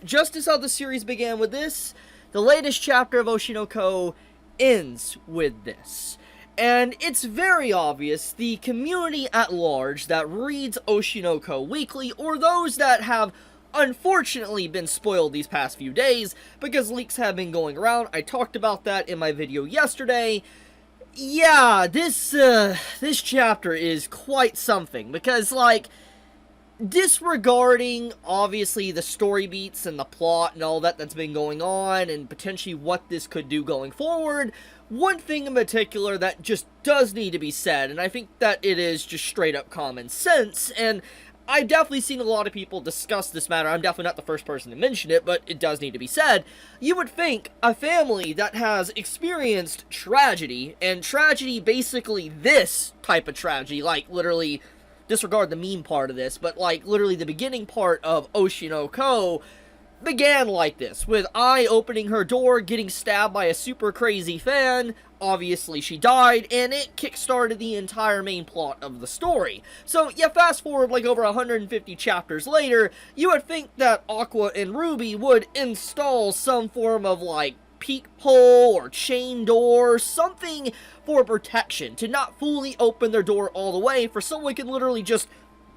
just as how the series began with this, the latest chapter of Oshinoko ends with this. And it's very obvious the community at large that reads Oshinoko weekly, or those that have unfortunately been spoiled these past few days, because leaks have been going around. I talked about that in my video yesterday. Yeah, this chapter is quite something, because, like, disregarding, obviously, the story beats and the plot and all that's been going on, and potentially what this could do going forward, one thing in particular that just does need to be said, and I think that it is just straight up common sense, and I've definitely seen a lot of people discuss this matter. I'm definitely not the first person to mention it, but it does need to be said. You would think a family that has experienced tragedy, and tragedy basically this type of tragedy, like literally, disregard the meme part of this, but like literally the beginning part of Oshinoko began like this, with Ai opening her door, getting stabbed by a super crazy fan. Obviously she died, and it kickstarted the entire main plot of the story. So, yeah, fast forward like over 150 chapters later, you would think that Aqua and Ruby would install some form of, like, peephole or chain door, something for protection, to not fully open their door all the way, for someone can literally just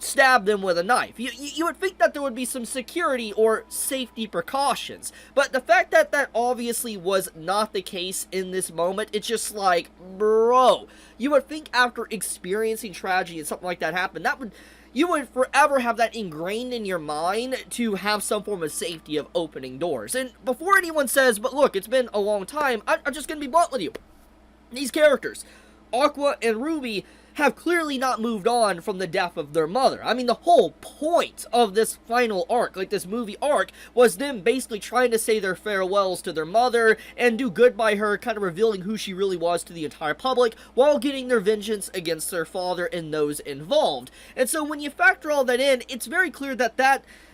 stab them with a knife. You would think that there would be some security or safety precautions, but the fact that that obviously was not the case in this moment, it's just like, bro, you would think after experiencing tragedy and something like that happened, you would forever have that ingrained in your mind to have some form of safety of opening doors. And before anyone says, but look, it's been a long time, I'm just gonna be blunt with you. These characters, Aqua and Ruby, have clearly not moved on from the death of their mother. I mean, the whole point of this final arc, like this movie arc, was them basically trying to say their farewells to their mother and do good by her, kind of revealing who she really was to the entire public, while getting their vengeance against their father and those involved. And so when you factor all that in, it's very clear that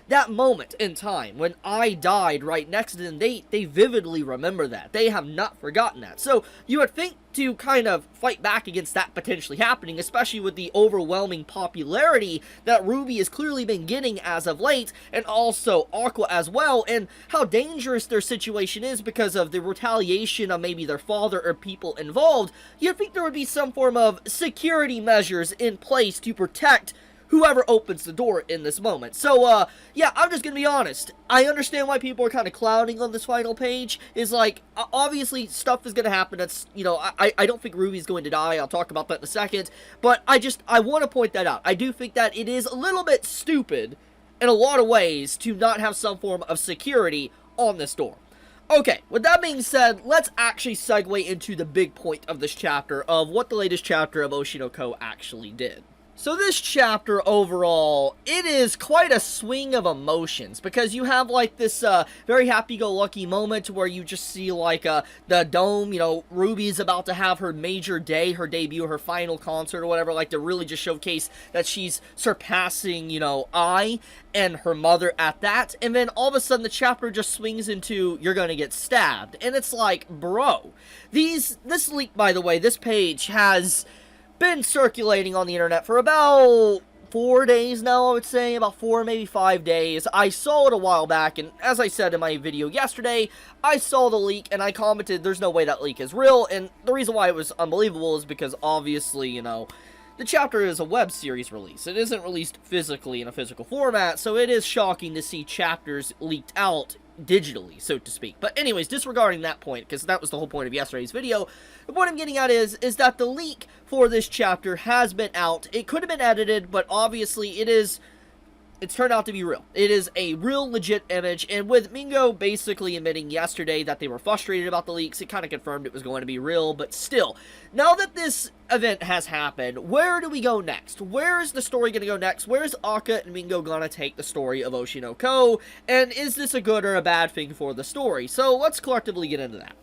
that moment in time when I died right next to them, they vividly remember that. They have not forgotten that. So you would think to kind of fight back against that potentially happening, especially with the overwhelming popularity that Ruby has clearly been getting as of late, and also Aqua as well, and how dangerous their situation is because of the retaliation of maybe their father or people involved, you'd think there would be some form of security measures in place to protect whoever opens the door in this moment. So, yeah, I'm just gonna be honest. I understand why people are kind of clouding on this final page. Is like, obviously, stuff is gonna happen. That's, you know, I don't think Ruby's going to die. I'll talk about that in a second. But I want to point that out. I do think that it is a little bit stupid in a lot of ways to not have some form of security on this door. Okay, with that being said, let's actually segue into the big point of this chapter, of what the latest chapter of Oshinoko actually did. So this chapter overall, it is quite a swing of emotions, because you have like this very happy-go-lucky moment where you just see like the dome, you know, Ruby's about to have her major day, her debut, her final concert or whatever, like to really just showcase that she's surpassing, you know, Ai and her mother at that, and then all of a sudden the chapter just swings into, you're gonna get stabbed, and it's like, bro, this leak, by the way, this page has been circulating on the internet for about 4 days now, I would say, about 4, maybe 5 days. I saw it a while back, and as I said in my video yesterday, I saw the leak, and I commented, there's no way that leak is real, and the reason why it was unbelievable is because, obviously, you know, the chapter is a web series release. It isn't released physically in a physical format, so it is shocking to see chapters leaked out digitally, so to speak. But anyways, disregarding that point, because that was the whole point of yesterday's video, the point I'm getting at is that the leak for this chapter has been out. It could have been edited, but obviously it's turned out to be real. It is a real legit image, and with Mengo basically admitting yesterday that they were frustrated about the leaks, it kind of confirmed it was going to be real, but still, now that this event has happened, where do we go next? Where is the story going to go next? Where is Aka and Mengo going to take the story of Oshinoko, and is this a good or a bad thing for the story? So let's collectively get into that.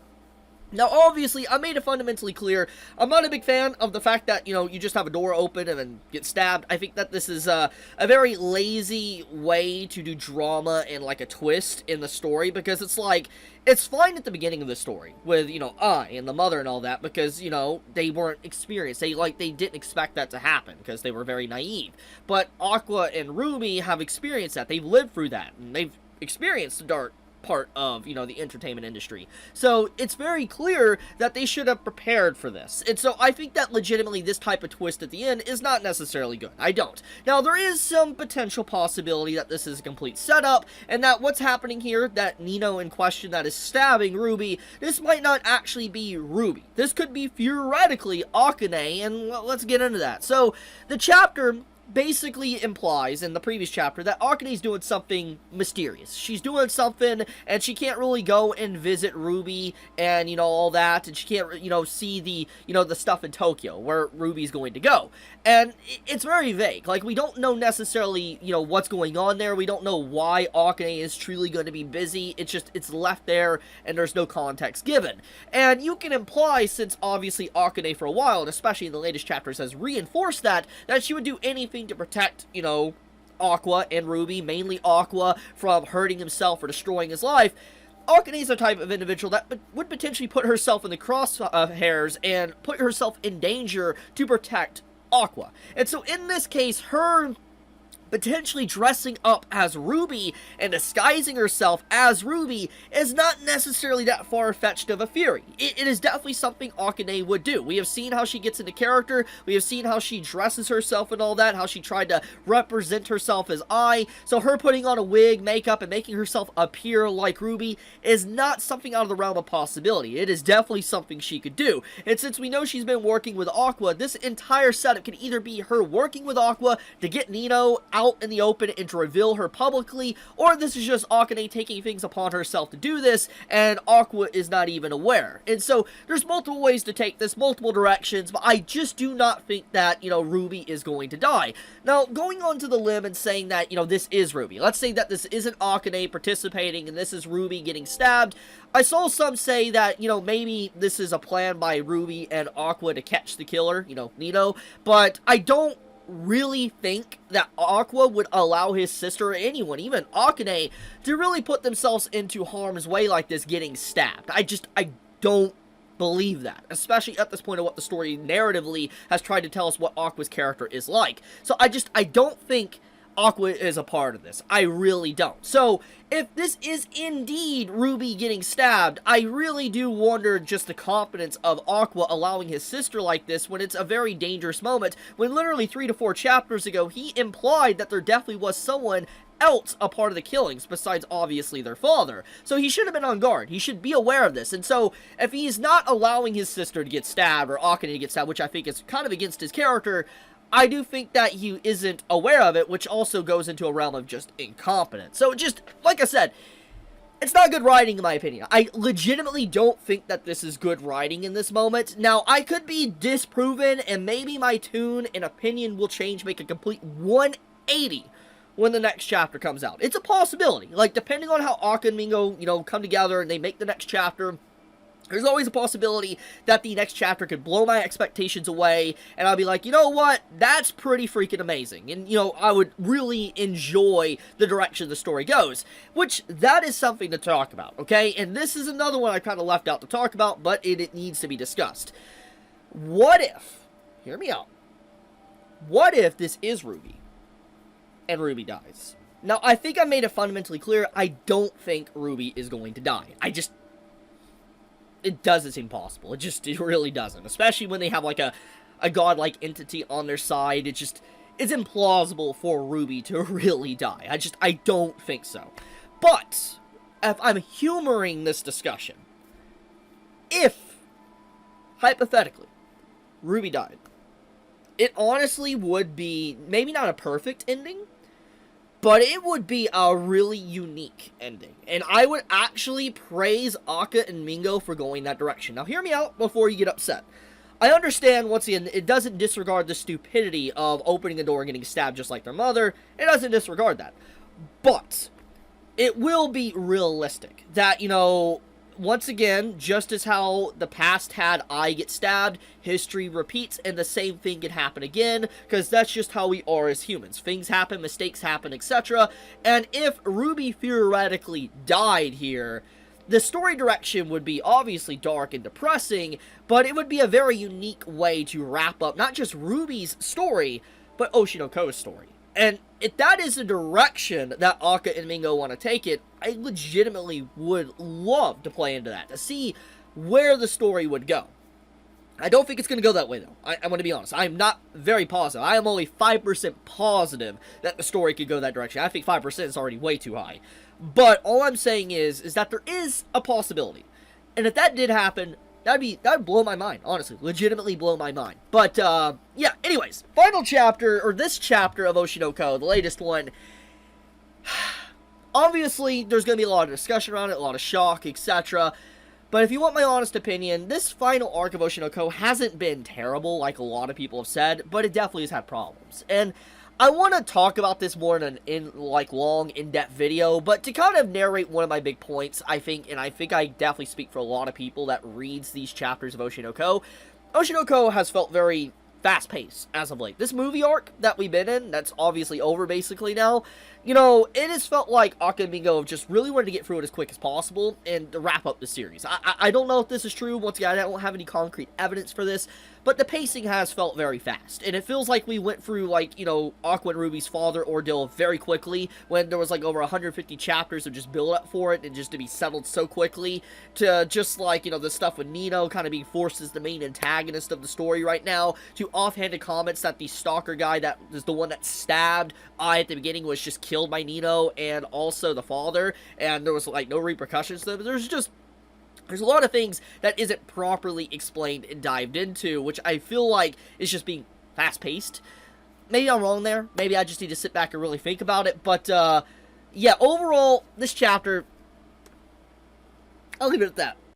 Now, obviously, I made it fundamentally clear, I'm not a big fan of the fact that, you know, you just have a door open and then get stabbed. I think that this is a very lazy way to do drama and, like, a twist in the story, because it's like, it's fine at the beginning of the story with, you know, Ai and the mother and all that, because, you know, they weren't experienced. They didn't expect that to happen, because they were very naive. But Aqua and Ruby have experienced that. They've lived through that, and they've experienced the dark part of, you know, the entertainment industry. So it's very clear that they should have prepared for this. And so I think that legitimately this type of twist at the end is not necessarily good. I don't. Now, there is some potential possibility that this is a complete setup, and that what's happening here, that Nino in question that is stabbing Ruby, this might not actually be Ruby. This could be theoretically Akane, and let's get into that. So, the chapter basically implies in the previous chapter that Akane's doing something mysterious. She's doing something, and she can't really go and visit Ruby and, you know, all that, and she can't, you know, see the, you know, the stuff in Tokyo where Ruby's going to go. And it's very vague. Like, we don't know necessarily, you know, what's going on there. We don't know why Akane is truly going to be busy. It's just, it's left there, and there's no context given. And you can imply, since obviously Akane for a while, and especially in the latest chapters, has reinforced that she would do anything to protect, you know, Aqua and Ruby, mainly Aqua, from hurting himself or destroying his life. Akane is a type of individual that would potentially put herself in the crosshairs and put herself in danger to protect Aqua. And so in this case, her potentially dressing up as Ruby and disguising herself as Ruby is not necessarily that far-fetched of a theory. It is definitely something Akane would do. We have seen how she gets into character, we have seen how she dresses herself and all that, how she tried to represent herself as Ai, so her putting on a wig, makeup, and making herself appear like Ruby is not something out of the realm of possibility. It is definitely something she could do. And since we know she's been working with Aqua, this entire setup can either be her working with Aqua to get Nino out in the open and to reveal her publicly, or this is just Akane taking things upon herself to do this, and Aqua is not even aware. And so, there's multiple ways to take this, multiple directions, but I just do not think that, you know, Ruby is going to die. Now, going on to the limb and saying that, you know, this is Ruby. Let's say that this isn't Akane participating, and this is Ruby getting stabbed. I saw some say that, you know, maybe this is a plan by Ruby and Aqua to catch the killer, you know, Nino, but I don't really think that Aqua would allow his sister or anyone, even Akane, to really put themselves into harm's way like this, getting stabbed. I don't believe that, especially at this point of what the story narratively has tried to tell us what Aqua's character is like. So I don't think Aqua is a part of this. I really don't. So, if this is indeed Ruby getting stabbed, I really do wonder just the confidence of Aqua allowing his sister like this when it's a very dangerous moment, when literally 3 to 4 chapters ago, he implied that there definitely was someone else a part of the killings, besides obviously their father. So he should have been on guard. He should be aware of this. And so, if he's not allowing his sister to get stabbed, or Akane to get stabbed, which I think is kind of against his character, I do think that he isn't aware of it, which also goes into a realm of just incompetence. So just, like I said, it's not good writing in my opinion. I legitimately don't think that this is good writing in this moment. Now, I could be disproven, and maybe my tune and opinion will change, make a complete 180 when the next chapter comes out. It's a possibility. Like, depending on how Aka and Mengo, you know, come together and they make the next chapter, there's always a possibility that the next chapter could blow my expectations away, and I'll be like, you know what, that's pretty freaking amazing, and, you know, I would really enjoy the direction the story goes, which, that is something to talk about, okay, and this is another one I kind of left out to talk about, but it needs to be discussed. What if, hear me out, what if this is Ruby, and Ruby dies? Now, I think I made it fundamentally clear, I don't think Ruby is going to die. It doesn't seem possible. It really doesn't. Especially when they have, like, a godlike entity on their side. It's implausible for Ruby to really die. I don't think so. But, if I'm humoring this discussion, if, hypothetically, Ruby died, it honestly would be, maybe not a perfect ending, but it would be a really unique ending. And I would actually praise Aka and Mengo for going that direction. Now, hear me out before you get upset. I understand, once again, it doesn't disregard the stupidity of opening the door and getting stabbed just like their mother. It doesn't disregard that. But, it will be realistic that, you know, once again, just as how the past had Ai get stabbed, history repeats, and the same thing can happen again, because that's just how we are as humans. Things happen, mistakes happen, etc. And if Ruby theoretically died here, the story direction would be obviously dark and depressing, but it would be a very unique way to wrap up not just Ruby's story, but Oshinoko's story. And if that is the direction that Aka and Mengo want to take it, I legitimately would love to play into that, to see where the story would go. I don't think it's going to go that way, though. I'm going to be honest. I'm not very positive. I am only 5% positive that the story could go that direction. I think 5% is already way too high. But all I'm saying is that there is a possibility. And if that did happen, that would blow my mind, honestly. Legitimately blow my mind. But, yeah, anyways. Final chapter, or this chapter of Oshinoko, the latest one. Obviously, there's going to be a lot of discussion around it, a lot of shock, etc. But if you want my honest opinion, this final arc of Oshinoko hasn't been terrible, like a lot of people have said, but it definitely has had problems. And I want to talk about this more in an long, in-depth video, but to kind of narrate one of my big points, I think I definitely speak for a lot of people that reads these chapters of Oshinoko, Oshinoko has felt very fast-paced as of late. This movie arc that we've been in, that's obviously over basically now, you know, it has felt like Aka and Mengo have just really wanted to get through it as quick as possible and to wrap up the series. I don't know if this is true. Once again, I don't have any concrete evidence for this, but the pacing has felt very fast. And it feels like we went through, like, you know, Aqua and Ruby's father ordeal very quickly when there was, like, over 150 chapters of just build-up for it and just to be settled so quickly to just, like, you know, the stuff with Nino kind of being forced as the main antagonist of the story right now, to offhanded comments that the stalker guy that is the one that stabbed Ai at the beginning was just killed by Nino and also the father, and there was, like, no repercussions to them. There's a lot of things that isn't properly explained and dived into, which I feel like is just being fast-paced. Maybe I'm wrong there. Maybe I just need to sit back and really think about it. But, yeah, overall, this chapter, I'll leave it at that.